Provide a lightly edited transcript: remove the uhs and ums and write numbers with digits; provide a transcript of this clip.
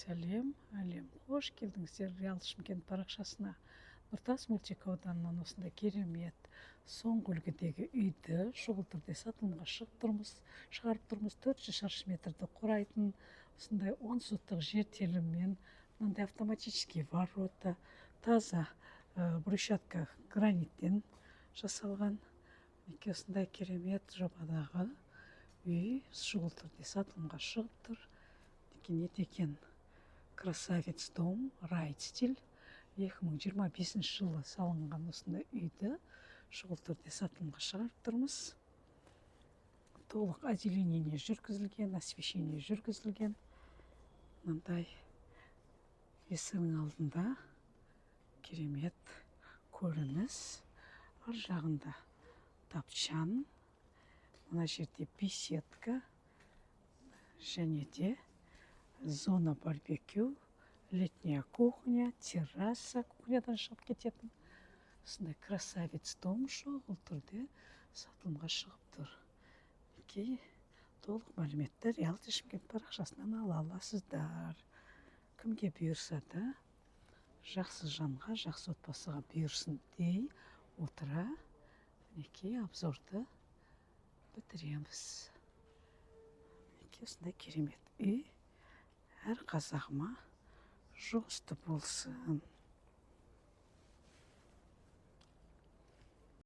сәлем, әлем. Қош келдіңіздер Реал Шымкент парақшасына. Нұртас мөлтек ауданынан осындай керемет соңғы үлгідегі үйді шұғыл түрде сатылымға шығарып тұрмыз. 400 шаршы метрді құрайтын осындай 10 соттық жер теліммен, мынандай автоматический ворота, таза брусчатка граниттен жасалған. Осындай керемет жобадағы үй шұғыл түрде сатылымға шығып тұр. Не деген красавец дом, райт стиль. 2025 жылы салынған осындай үйді шұғыл түрде сатылымға шығарып тұрмыз. Толық озеленение жүргізілген, освещение жүргізілген. Мынандай есігінің алдында керемет көрініс. Ар жағында тапчан, мына жерде беседка және де зона барбекю, летняя кухня, терраса, кухнядан шығып кететін. Осындай красавец дом шұғыл түрде сатылымға шығып тұр. Толық мәліметті Реал Шымкент парақшасынан ала аласыздар. Кімге бұйырса да, жақсы жанға, жақсы отбасыға бұйырсын дей отыра, обзорды бітіреміз. Осындай керемет үй әр қазағыма жұғысты болсын.